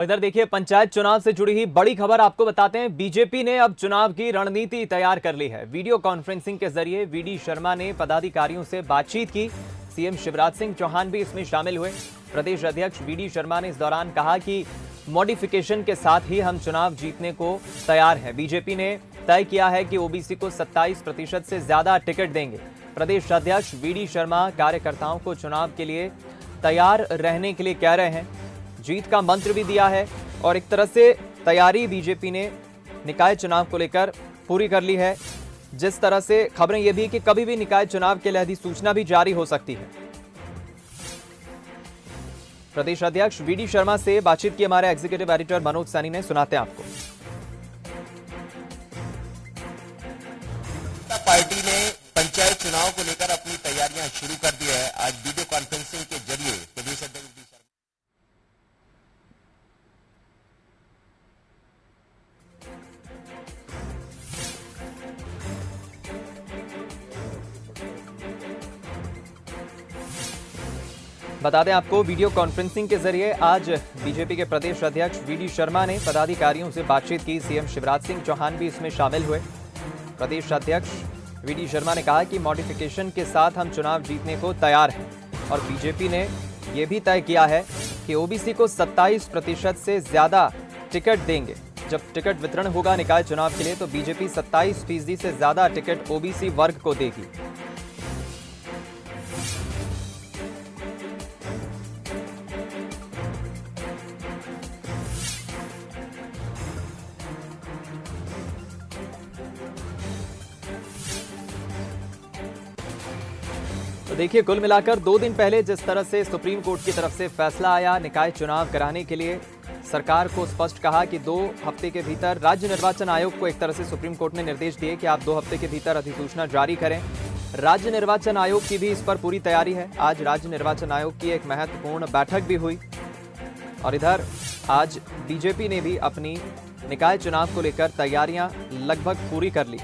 इधर देखिए, पंचायत चुनाव से जुड़ी ही बड़ी खबर आपको बताते हैं। बीजेपी ने अब चुनाव की रणनीति तैयार कर ली है। वीडियो कॉन्फ्रेंसिंग के जरिए वीडी शर्मा ने पदाधिकारियों से बातचीत की। सीएम शिवराज सिंह चौहान भी इसमें शामिल हुए। प्रदेश अध्यक्ष वीडी शर्मा ने इस दौरान कहा कि मॉडिफिकेशन के साथ ही हम चुनाव जीतने को तैयार हैं। बीजेपी ने तय किया है कि ओबीसी को 27% से ज्यादा टिकट देंगे। प्रदेश अध्यक्ष वीडी शर्मा कार्यकर्ताओं को चुनाव के लिए तैयार रहने के लिए कह रहे हैं। जीत का मंत्र भी दिया है और एक तरह से तैयारी बीजेपी ने निकाय चुनाव को लेकर पूरी कर ली है। जिस तरह से खबरें यह भी कि कभी भी निकाय चुनाव के लिए अधिसूचना भी जारी हो सकती है। प्रदेश अध्यक्ष वीडी शर्मा से बातचीत की हमारे एग्जीक्यूटिव एडिटर मनोज सैनी ने, सुनाते हैं आपको। पार्टी ने पंचायत चुनाव को लेकर अपनी तैयारियां शुरू कर दी है। आज वीडियो कॉन्फ्रेंसिंग के जरिए प्रदेश अध्यक्ष बता दें आपको, वीडियो कॉन्फ्रेंसिंग के जरिए आज बीजेपी के प्रदेश अध्यक्ष वीडी शर्मा ने पदाधिकारियों से बातचीत की। सीएम शिवराज सिंह चौहान भी इसमें शामिल हुए। प्रदेश अध्यक्ष वीडी शर्मा ने कहा कि मॉडिफिकेशन के साथ हम चुनाव जीतने को तैयार हैं और बीजेपी ने यह भी तय किया है कि ओबीसी को 27% से ज्यादा टिकट देंगे। जब टिकट वितरण होगा निकाय चुनाव के लिए तो बीजेपी 27% से ज्यादा टिकट ओबीसी वर्ग को देगी। तो देखिए, कुल मिलाकर 2 दिन पहले जिस तरह से सुप्रीम कोर्ट की तरफ से फैसला आया निकाय चुनाव कराने के लिए, सरकार को स्पष्ट कहा कि 2 हफ्ते के भीतर राज्य निर्वाचन आयोग को एक तरह से सुप्रीम कोर्ट ने निर्देश दिए कि आप 2 हफ्ते के भीतर अधिसूचना जारी करें। राज्य निर्वाचन आयोग की भी इस पर पूरी तैयारी है। आज राज्य निर्वाचन आयोग की एक महत्वपूर्ण बैठक भी हुई और इधर आज बीजेपी ने भी अपनी निकाय चुनाव को लेकर तैयारियां लगभग पूरी कर ली।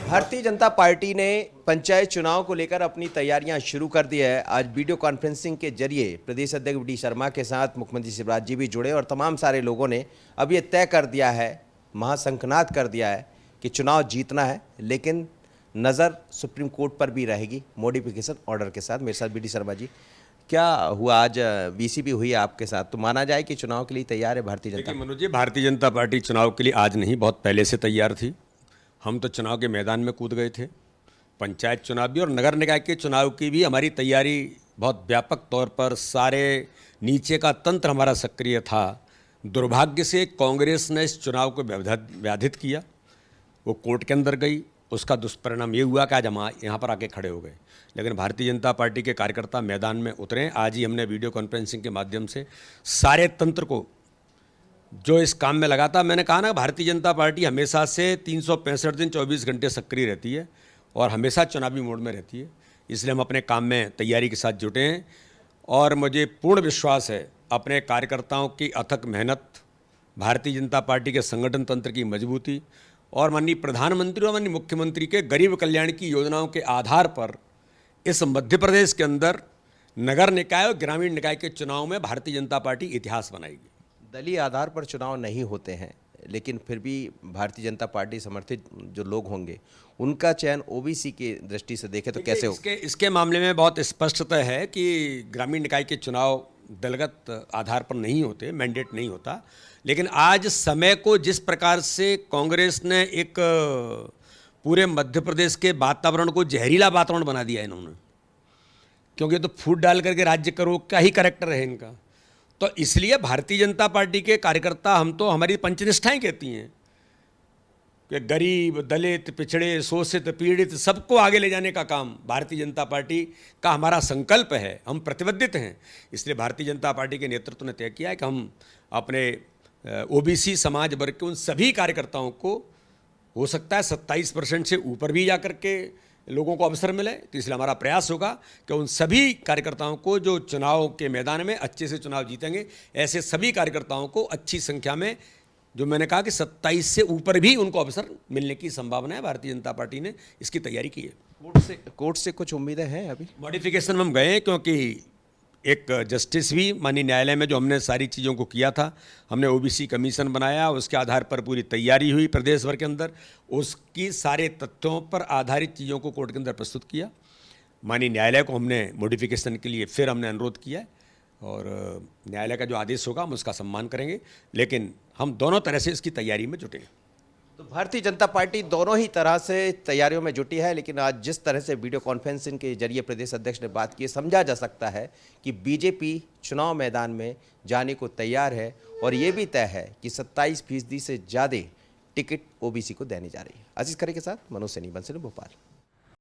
भारतीय जनता पार्टी ने पंचायत चुनाव को लेकर अपनी तैयारियां शुरू कर दी है। आज वीडियो कॉन्फ्रेंसिंग के जरिए प्रदेश अध्यक्ष वीडी शर्मा के साथ मुख्यमंत्री शिवराज जी भी जुड़े और तमाम सारे लोगों ने अब ये तय कर दिया है, महाशंखनाद कर दिया है कि चुनाव जीतना है, लेकिन नज़र सुप्रीम कोर्ट पर भी रहेगी मॉडिफिकेशन ऑर्डर के साथ। मेरे साथ वीडी शर्मा जी, क्या हुआ आज वीसीपी हुई है आपके साथ, तो माना जाए कि चुनाव के लिए तैयार है भारतीय जनता? मनोज जी, भारतीय जनता पार्टी चुनाव के लिए आज नहीं, बहुत पहले से तैयार थी। हम तो चुनाव के मैदान में कूद गए थे। पंचायत चुनाव भी और नगर निकाय के चुनाव की भी हमारी तैयारी बहुत व्यापक तौर पर, सारे नीचे का तंत्र हमारा सक्रिय था। दुर्भाग्य से कांग्रेस ने इस चुनाव को व्याधित किया, वो कोर्ट के अंदर गई। उसका दुष्परिणाम ये हुआ कि आज हम यहाँ पर आके खड़े हो गए। लेकिन भारतीय जनता पार्टी के कार्यकर्ता मैदान में उतरे। आज ही हमने वीडियो कॉन्फ्रेंसिंग के माध्यम से सारे तंत्र को जो इस काम में लगा था, मैंने कहा ना, भारतीय जनता पार्टी हमेशा से 365 दिन 24 घंटे सक्रिय रहती है और हमेशा चुनावी मोड में रहती है। इसलिए हम अपने काम में तैयारी के साथ जुटे हैं और मुझे पूर्ण विश्वास है अपने कार्यकर्ताओं की अथक मेहनत, भारतीय जनता पार्टी के संगठन तंत्र की मजबूती और माननीय प्रधानमंत्री और माननीय मुख्यमंत्री के गरीब कल्याण की योजनाओं के आधार पर इस मध्य प्रदेश के अंदर नगर निकाय और ग्रामीण निकाय के चुनाव में भारतीय जनता पार्टी इतिहास बनाएगी। दलीय आधार पर चुनाव नहीं होते हैं, लेकिन फिर भी भारतीय जनता पार्टी समर्थित जो लोग होंगे उनका चयन ओबीसी की दृष्टि से देखें तो कैसे हो? इसके मामले में बहुत स्पष्टता है कि ग्रामीण निकाय के चुनाव दलगत आधार पर नहीं होते, मैंडेट नहीं होता। लेकिन आज समय को जिस प्रकार से कांग्रेस ने एक पूरे मध्य प्रदेश के वातावरण को जहरीला वातावरण बना दिया है इन्होंने, क्योंकि तो फूट डाल करके राज्य करो, क्या ही करेक्टर है इनका। तो इसलिए भारतीय जनता पार्टी के कार्यकर्ता, हम तो हमारी पंचनिष्ठाएं कहती हैं कि गरीब, दलित, पिछड़े, शोषित, पीड़ित सबको आगे ले जाने का काम भारतीय जनता पार्टी का हमारा संकल्प है। हम प्रतिबद्ध हैं। इसलिए भारतीय जनता पार्टी के नेतृत्व ने तय किया है कि हम अपने ओबीसी समाज वर्ग के उन सभी कार्यकर्ताओं को, हो सकता है 27% से ऊपर भी जाकर के लोगों को अवसर मिले, तो इसलिए हमारा प्रयास होगा कि उन सभी कार्यकर्ताओं को जो चुनाव के मैदान में अच्छे से चुनाव जीतेंगे, ऐसे सभी कार्यकर्ताओं को अच्छी संख्या में, जो मैंने कहा कि 27 से ऊपर भी उनको अवसर मिलने की संभावना है। भारतीय जनता पार्टी ने इसकी तैयारी की है। कोर्ट से कुछ उम्मीदें हैं? अभी मॉडिफिकेशन में हम गए क्योंकि एक जस्टिस भी माननीय न्यायालय में जो हमने सारी चीज़ों को किया था, हमने ओबीसी कमीशन बनाया, उसके आधार पर पूरी तैयारी हुई प्रदेश भर के अंदर, उसकी सारे तथ्यों पर आधारित चीज़ों को कोर्ट के अंदर प्रस्तुत किया। माननीय न्यायालय को हमने मॉडिफिकेशन के लिए फिर हमने अनुरोध किया और न्यायालय का जो आदेश होगा हम उसका सम्मान करेंगे, लेकिन हम दोनों तरह से इसकी तैयारी में जुटे हैं। तो भारतीय जनता पार्टी दोनों ही तरह से तैयारियों में जुटी है, लेकिन आज जिस तरह से वीडियो कॉन्फ्रेंसिंग के जरिए प्रदेश अध्यक्ष ने बात की, समझा जा सकता है कि बीजेपी चुनाव मैदान में जाने को तैयार है और ये भी तय है कि 27% से ज़्यादा टिकट ओबीसी को देने जा रही है। आशीष खरे के साथ मनोज सैनी, बंसल, भोपाल।